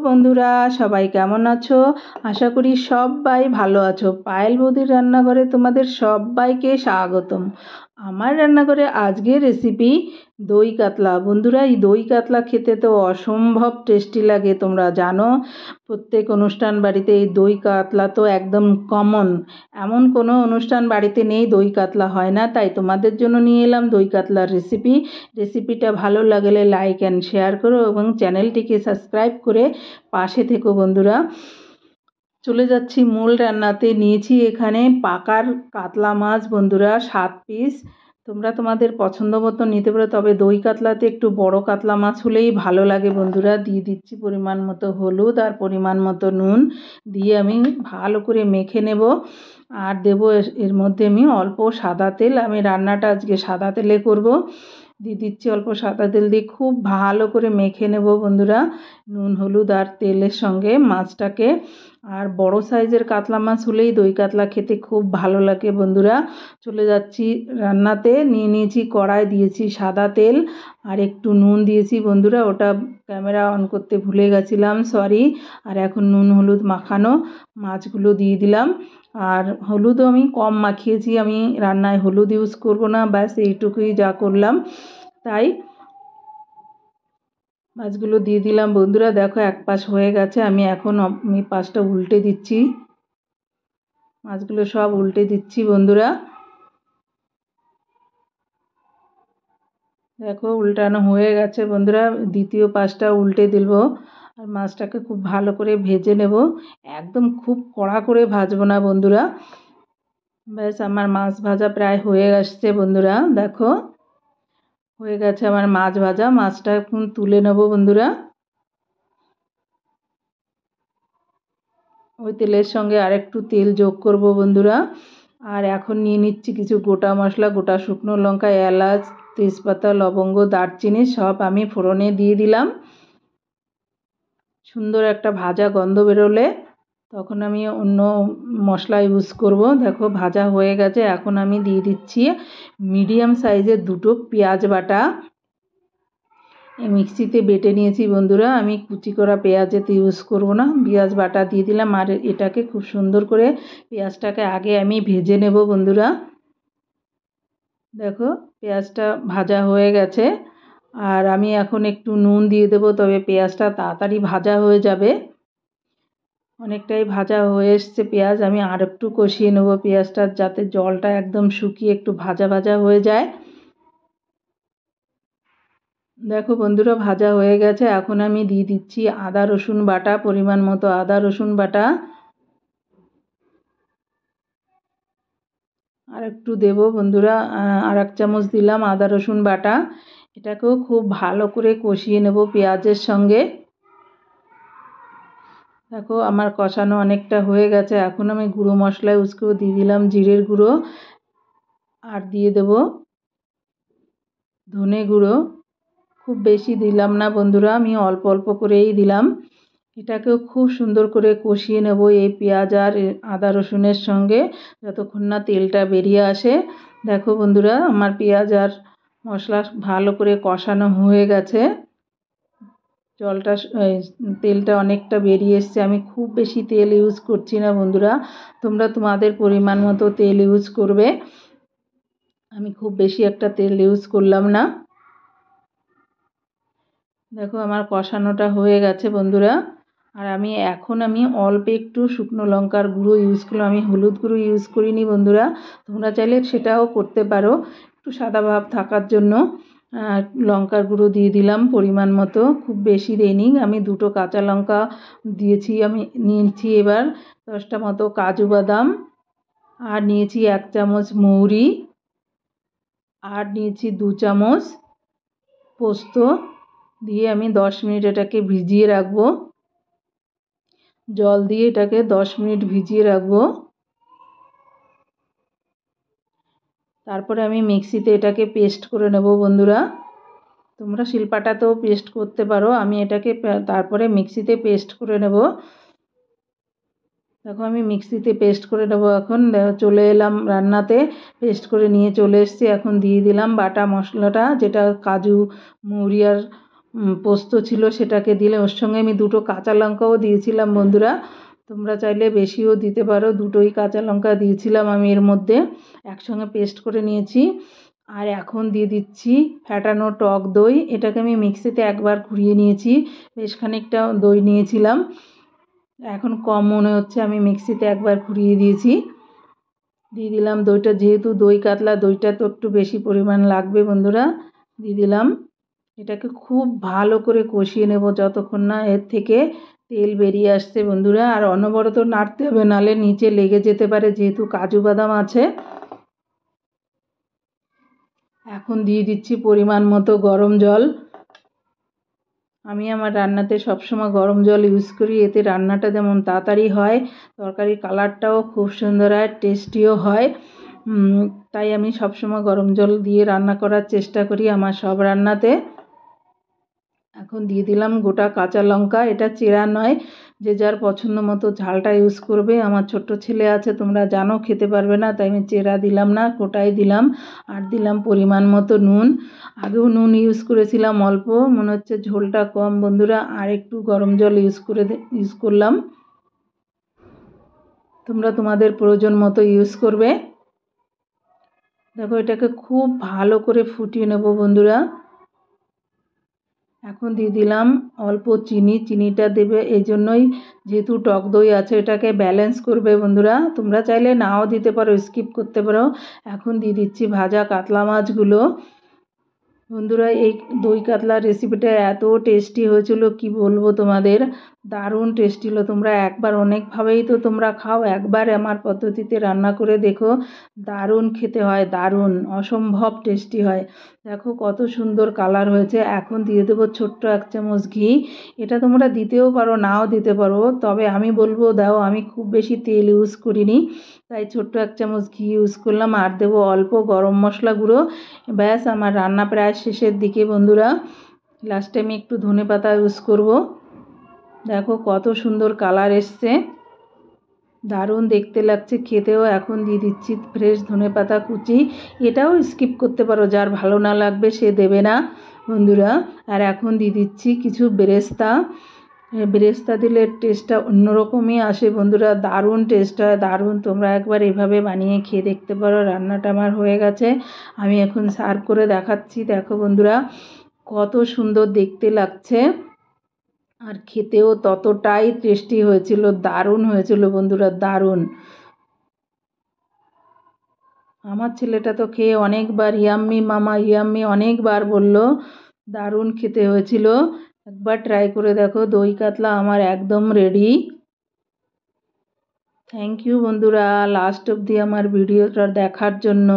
বন্ধুরা সবাই কেমন আছো? আশা করি সবাই ভালো আছো। পায়েল বৌদির রান্নাঘরে তোমাদের সবাইকে স্বাগতম। আমার রান্নাঘরে আজকের রেসিপি দই কাতলা। বন্ধুরা, এই দই কাতলা খেতে তো অসম্ভব টেস্টি লাগে, তোমরা জানো। প্রত্যেক অনুষ্ঠান বাড়িতে এই দই কাতলা তো একদম কমন। এমন কোনো অনুষ্ঠান বাড়িতে নেই দই কাতলা হয় না। তাই তোমাদের জন্য নিয়ে এলাম দই কাতলার রেসিপিটা ভালো লাগলে লাইক অ্যান্ড শেয়ার করো এবং চ্যানেলটিকে সাবস্ক্রাইব করে পাশে থেকো বন্ধুরা। চলে যাচ্ছি মূল রান্নাতে। নিয়েছি এখানে পাকার কাতলা মাছ বন্ধুরা, 7 পিস। তোমরা তোমাদের পছন্দ মতো নিতে পারো, তবে দই কাতলাতে একটু বড় কাতলা মাছ হলেই ভালো লাগে বন্ধুরা। দিয়ে দিচ্ছি পরিমাণ মতো হলুদ আর পরিমাণ মতো নুন, দিয়ে আমি ভালো করে মেখে নেব। আর দেবো এর মধ্যে আমি অল্প সাদা তেল। আমি রান্নাটা আজকে সাদা তেলে করব। দিয়ে দিচ্ছি অল্প সাদা তেল, দিয়ে খুব ভালো করে মেখে নেব বন্ধুরা নুন হলুদ আর তেলের সঙ্গে মাছটাকে। আর বড় সাইজের কাতলা মাছ হলেই দই কাতলা খেতে খুব ভালো লাগে বন্ধুরা। চলে যাচ্ছি রান্নাতে। নিয়েছি কড়াই, দিয়েছি সাদা তেল আর একটু নুন দিয়েছি বন্ধুরা। ওটা ক্যামেরা অন করতে ভুলে গেছিলাম, সরি। আর এখন নুন হলুদ মাখানো মাছগুলো দিয়ে দিলাম। আর হলুদও আমি কম মাখিয়েছি, আমি রান্নায় হলুদ ইউজ করব না, ব্যাস এইটুকুই যা করলাম। তাই মাছগুলো দিয়ে দিলাম বন্ধুরা। দেখো এক পাশ হয়ে গেছে, আমি এখন পাশটা উল্টে দিচ্ছি। মাছগুলো সব উল্টে দিচ্ছি বন্ধুরা। দেখো উল্টানো হয়ে গেছে বন্ধুরা। দ্বিতীয় পাশটা উল্টে দিল। আর মাছটাকে খুব ভালো করে ভেজে নেব। একদম খুব কড়া করে ভাজবো না বন্ধুরা। ব্যাস আমার মাছ ভাজা প্রায় হয়ে আসছে বন্ধুরা। দেখো হয়ে গেছে আমার মাছ ভাজা। মাছটা এখন তুলে নেব বন্ধুরা। ওই তেলের সঙ্গে আরেকটু তেল যোগ করব বন্ধুরা। আর এখন নিয়ে নিচ্ছি কিছু গোটা মশলা, গোটা শুকনো লঙ্কা, এলাচ, তেজপাতা, লবঙ্গ, দারচিনি সব আমি ফোড়নে দিয়ে দিলাম। সুন্দর একটা ভাজা গন্ধ বেরোলে তখন আমি অন্য মশলা ইউজ করব। দেখো ভাজা হয়ে গেছে, এখন আমি দিয়ে দিচ্ছি মিডিয়াম সাইজের 2টো পেঁয়াজ বাটা। মিক্সিতে বেটে নিয়েছি বন্ধুরা, আমি কুচি করা পেঁয়াজেতে ইউজ করব না, পেঁয়াজ বাটা দিয়ে দিলাম। আর এটাকে খুব সুন্দর করে পেঁয়াজটাকে আগে আমি ভেজে নেব বন্ধুরা। দেখো পেঁয়াজটা ভাজা হয়ে গেছে। আর আমি এখন একটু নুন দিয়ে দেবো, তবে পেঁয়াজটা তাড়াতাড়ি ভাজা হয়ে যাবে। অনেকটাই ভাজা হয়ে এসছে পেঁয়াজ। আমি আর একটু কষিয়ে নেব পেঁয়াজটা, যাতে জলটা একদম শুকিয়ে একটু ভাজা ভাজা হয়ে যায়। দেখো বন্ধুরা ভাজা হয়ে গেছে, এখন আমি দিয়ে দিচ্ছি আদা রসুন বাটা, পরিমাণ মতো আদা রসুন বাটা। আর একটু দেবো বন্ধুরা, আর 1 চামচ দিলাম আদা রসুন বাটা। এটাকেও খুব ভালো করে কষিয়ে নেব পেঁয়াজের সঙ্গে। দেখো আমার কষানো অনেকটা হয়ে গেছে, এখন আমি গুঁড়ো মশলা ইউজ করে দিয়ে দিলাম জিরের গুঁড়ো। আর দিয়ে দেব ধনে গুঁড়ো। খুব বেশি দিলাম না বন্ধুরা, আমি অল্প অল্প করেই দিলাম। এটাকেও খুব সুন্দর করে কষিয়ে নেব এই পেঁয়াজ আর আদা রসুনের সঙ্গে, যতক্ষণ না তেলটা বেরিয়ে আসে। দেখো বন্ধুরা আমার পেঁয়াজ আর মশলা ভালো করে কষানো হয়ে গেছে। জলটা তেলটা অনেকটা বেরিয়ে এসছে। আমি খুব বেশি তেল ইউজ করছি না বন্ধুরা, তোমরা তোমাদের পরিমাণ মতো তেল ইউজ করবে। আমি খুব বেশি একটা তেল ইউজ করলাম না। দেখো আমার কষানোটা হয়ে গেছে বন্ধুরা। আর এখন আমি অল্প একটু শুকনো লঙ্কার গুঁড়ো ইউজ করলাম, আমি হলুদ গুঁড়ো ইউজ করিনি বন্ধুরা। তোমরা চাইলে সেটাও করতে পারো, একটু সাদা ভাব থাকার জন্য। লঙ্কার গুঁড়ো দিয়ে দিলাম পরিমাণ মতো, খুব বেশি দেইনি। আমি 2টো কাঁচা লঙ্কা দিয়েছি। আমি নিয়েছি এবার 10টা মতো কাজু বাদাম, আর নিয়েছি 1 চামচ মৌরি, আর নিয়েছি 2 চামচ পোস্ত। দিয়ে আমি 10 মিনিট এটাকে ভিজিয়ে রাখবো। জল দিয়ে এটাকে 10 মিনিট ভিজিয়ে রাখবো। তারপরে আমি মিক্সিতে এটাকে পেস্ট করে নেব বন্ধুরা। তোমরা শিলপাটাতেও পেস্ট করতে পারো, আমি এটাকে তারপরে মিক্সিতে পেস্ট করে নেব। দেখো আমি মিক্সিতে পেস্ট করে নেব। এখন চলে এলাম রান্নাতে, পেস্ট করে নিয়ে চলে এসেছি। এখন দিয়ে দিলাম বাটা মশলাটা, যেটা কাজু মৌরি আর পোস্ত ছিল সেটাকে দিলে, ওর সঙ্গে আমি 2টো কাঁচা লঙ্কাও দিয়েছিলাম বন্ধুরা। তোমরা চাইলে বেশিও দিতে পারো, 2টোই কাঁচা লঙ্কা দিয়েছিলাম আমি এর মধ্যে, একসঙ্গে পেস্ট করে নিয়েছি। আর এখন দিয়ে দিচ্ছি ফ্যাটানো টক দই। এটাকে আমি মিক্সিতে একবার ঘুরিয়ে নিয়েছি, বেশ খানিকটা দই নিয়েছিলাম, এখন কম মনে হচ্ছে, আমি মিক্সিতে একবার ঘুরিয়ে দিয়েছি। দিয়ে দিলাম দইটা, যেহেতু দই কাতলা, দইটা তো একটু বেশি পরিমাণ লাগবে বন্ধুরা, দিয়ে দিলাম। এটাকে খুব ভালো করে কষিয়ে নেব যতক্ষণ না এর থেকে তেল বেরিয়ে আসছে বন্ধুরা। আর অনবরত নাড়তে হবে, নালে নিচে লেগে যেতে পারে, যেহেতু কাজু বাদাম আছে। এখন দিয়ে দিচ্ছি পরিমাণ মতো গরম জল। আমি আমার রান্নাতে সবসময় গরম জল ইউজ করি, এতে রান্নাটা যেমন তাড়াতাড়ি হয়, তরকারির কালারটাও খুব সুন্দর হয়, টেস্টিও হয়। তাই আমি সবসময় গরম জল দিয়ে রান্না করার চেষ্টা করি আমার সব রান্নাতে। এখন দিয়ে দিলাম গোটা কাঁচা লঙ্কা, এটা চেরা নয়, যে যার পছন্দ মতো ঝালটা ইউজ করবে। আমার ছোট্ট ছেলে আছে, তোমরা জানো খেতে পারবে না, তাই আমি চেরা দিলাম না, গোটাই দিলাম। আর দিলাম পরিমাণ মতো নুন। আগেও নুন ইউজ করেছিলাম অল্প, মনে হচ্ছে ঝোলটা কম বন্ধুরা, আর একটু গরম জল ইউজ করলাম। তোমরা তোমাদের প্রয়োজন মতো ইউজ করবে। দেখো এটাকে খুব ভালো করে ফুটিয়ে নেব বন্ধুরা। এখন দিয়ে দিলাম অল্প চিনি। চিনিটা দেবে এই জন্যই, যেহেতু টক দই আছে, এটাকে ব্যালেন্স করবে বন্ধুরা। তোমরা চাইলে নাও দিতে পারো, স্কিপ করতে পারো। এখন দিয়ে দিচ্ছি ভাজা কাতলা মাছগুলো। বন্ধুরা এই দই কাতলার রেসিপিটা এত টেস্টি হয়েছিল কি বলবো তোমাদের, দারুণ টেস্টি হলো। তোমরা একবার, অনেকভাবেই তো তোমরা খাও, একবার আমার পদ্ধতিতে রান্না করে দেখো, দারুণ খেতে হয়, দারুণ অসম্ভব টেস্টি হয়। দেখো কত সুন্দর কালার হয়েছে। এখন দিয়ে দেবো ছোট্ট 1 চামচ ঘি। এটা তোমরা দিতেও পারো, নাও দিতে পারো, তবে আমি বলবো দাও, আমি খুব বেশি তেল ইউজ করিনি, তাই ছোট্ট 1 চামচ ঘি ইউজ করলাম। আর দেবো অল্প গরম মশলা গুঁড়ো। ব্যাস, আমার রান্না প্রায় শেষের দিকে বন্ধুরা। লাস্টে আমি একটু ধনেপাতা ইউজ করব। দেখো কত সুন্দর কালার এসছে, দারুণ দেখতে লাগছে খেতেও। এখন দিয়ে দিচ্ছি ফ্রেশ ধনেপাতা কুচি। এটাও স্কিপ করতে পারো, যার ভালো না লাগবে সে দেবে না বন্ধুরা। আর এখন দিয়ে দিচ্ছি কিছু বেরেস্তা। বেরেস্তা দিলে টেস্টটা অন্যরকমই আসে বন্ধুরা, দারুণ টেস্ট হয়, দারুণ। তোমরা একবার এভাবে বানিয়ে খেয়ে দেখতে পারো। রান্নাটা আমার হয়ে গেছে, আমি এখন সার্ভ করে দেখাচ্ছি। দেখো বন্ধুরা কত সুন্দর দেখতে লাগছে, আর খেতেও ততটাই টেস্টি হয়েছিল, দারুণ হয়েছিল বন্ধুরা, দারুণ। আমার ছেলেটা তো খেয়ে অনেকবার ইয়াম্মি মামা ইয়াম্মি অনেকবার বলল, দারুণ খেতে হয়েছিল। একবার ট্রাই করে দেখো। দই কাতলা আমার একদম রেডি। থ্যাংক ইউ বন্ধুরা লাস্ট অবধি আমার ভিডিওটা দেখার জন্য।